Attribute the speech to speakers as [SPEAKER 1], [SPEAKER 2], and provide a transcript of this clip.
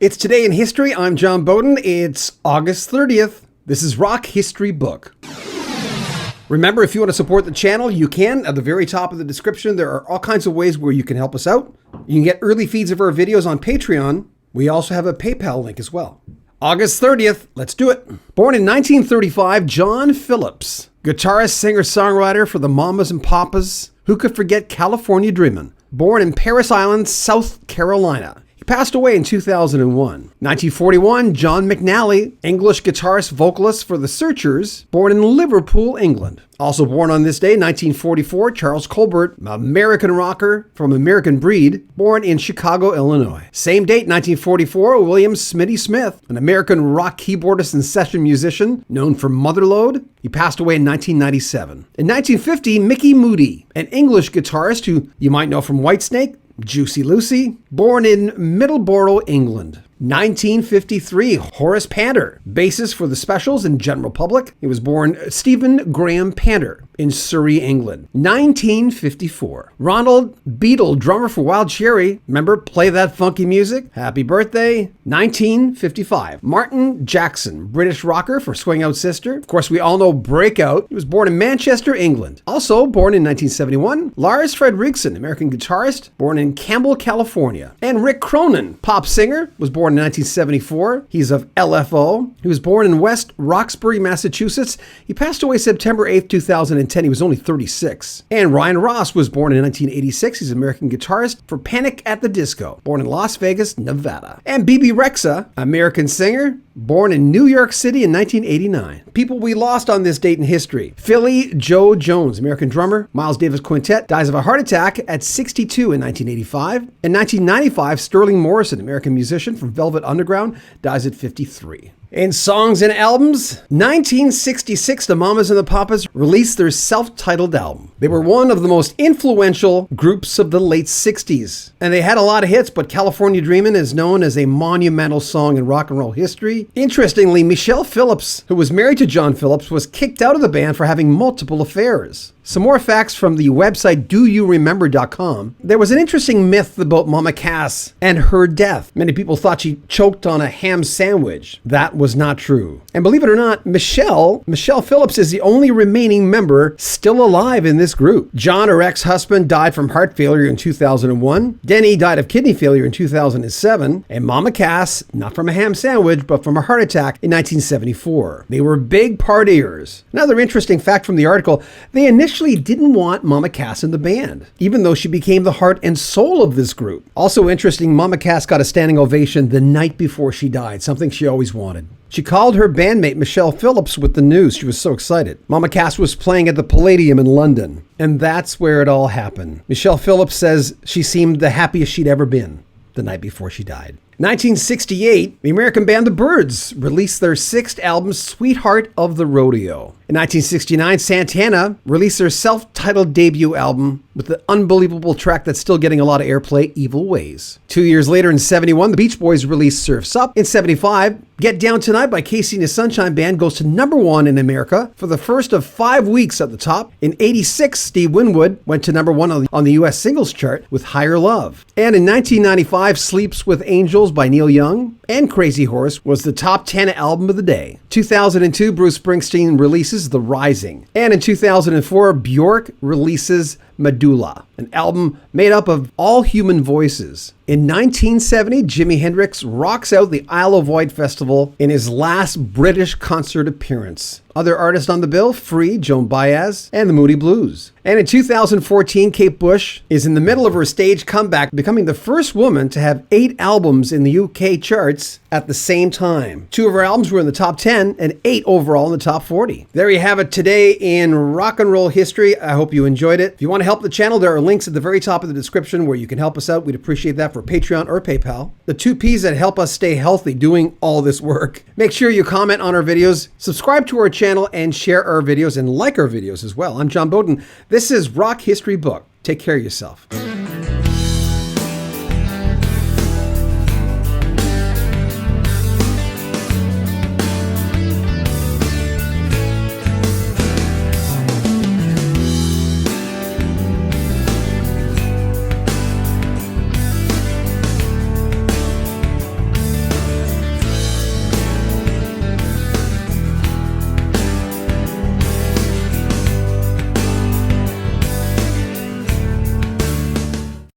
[SPEAKER 1] It's Today in History. I'm John Beaudin. It's August 30th. This is Rock History Book. Remember, if you want to support the channel, you can. At the very top of the description, there are all kinds of ways where you can help us out. You can get early feeds of our videos on Patreon. We also have a PayPal link as well. August 30th, let's do it. Born in 1935, John Phillips, guitarist, singer, songwriter for the Mamas and Papas. Who could forget California Dreamin'? Born in Parris Island, South Carolina. He passed away in 2001. 1941, John McNally, English guitarist, vocalist for The Searchers, born in Liverpool, England. Also born on this day, 1944, Charles Colbert, American rocker from American Breed, born in Chicago, Illinois. Same date, 1944, William Smitty Smith, an American rock keyboardist and session musician known for Motherlode. He passed away in 1997. In 1950, Mickey Moody, an English guitarist who you might know from Whitesnake, Juicy Lucy, born in Middleborough, England. 1953, Horace Panter, bassist for the Specials and General Public. He was born Stephen Graham Panter in Surrey, England. 1954, Ronald Beadle, drummer for Wild Cherry. Remember, Play That Funky Music? Happy birthday. 1955, Martin Jackson, British rocker for Swing Out Sister. Of course, we all know Breakout. He was born in Manchester, England. Also born in 1971, Lars Fredriksson, American guitarist, born in Campbell, California. And Rick Cronin, pop singer, was born in 1974. He's of LFO. He was born in West Roxbury, Massachusetts. He passed away September 8th, 2010. He was only 36. And Ryan Ross was born in 1986. He's an American guitarist for Panic at the Disco, born in Las Vegas, Nevada. And Bebe Rexha, American singer, born in New York City in 1989. People we lost on this date in history. Philly Joe Jones, American drummer. Miles Davis Quintet dies of a heart attack at 62 in 1985. In 1995, Sterling Morrison, American musician from Velvet Underground, dies at 53. In songs and albums, 1966, the Mamas and the Papas released their self-titled album. They were one of the most influential groups of the late 60s. And they had a lot of hits, but California Dreamin' is known as a monumental song in rock and roll history. Interestingly, Michelle Phillips, who was married to John Phillips, was kicked out of the band for having multiple affairs. Some more facts from the website doyouremember.com. There was an interesting myth about Mama Cass and her death. Many people thought she choked on a ham sandwich. That was not true. And believe it or not, Michelle Phillips is the only remaining member still alive in this group. John, her ex-husband, died from heart failure in 2001. Denny died of kidney failure in 2007. And Mama Cass, not from a ham sandwich, but from a heart attack in 1974. They were big partiers. Another interesting fact from the article, they initially didn't want Mama Cass in the band, even though she became the heart and soul of this group. Also interesting, Mama Cass got a standing ovation the night before she died, something she always wanted. She called her bandmate Michelle Phillips with the news. She was so excited. Mama Cass was playing at the Palladium in London, and that's where it all happened. Michelle Phillips says she seemed the happiest she'd ever been the night before she died. 1968, the American band The Byrds released their sixth album, Sweetheart of the Rodeo. In 1969, Santana released their self-titled debut album with the unbelievable track that's still getting a lot of airplay, Evil Ways. 2 years later, in 71, the Beach Boys released Surf's Up. In 75, Get Down Tonight by Casey and the Sunshine Band goes to #1 in America for the first of 5 weeks at the top. In 86, Steve Winwood went to #1 on the US singles chart with Higher Love. And in 1995, Sleeps with Angels by Neil Young and Crazy Horse was the top 10 album of the day. 2002, Bruce Springsteen releases The Rising. And in 2004, Bjork releases Medulla, an album made up of all human voices. In 1970, Jimi Hendrix rocks out the Isle of Wight Festival in his last British concert appearance. Other artists on the bill, Free, Joan Baez, and the Moody Blues. And in 2014, Kate Bush is in the middle of her stage comeback, becoming the first woman to have 8 albums in the UK charts at the same time. 2 of her albums were in the top 10 and 8 overall in the top 40. There you have it today in rock and roll history. I hope you enjoyed it. If you want to help the channel, there are links at the very top of the description where you can help us out. We'd appreciate that for Patreon or PayPal. The 2 P's that help us stay healthy doing all this work. Make sure you comment on our videos, subscribe to our channel, and share our videos and like our videos as well. I'm John Beaudin. This is Rock History Book. Take care of yourself.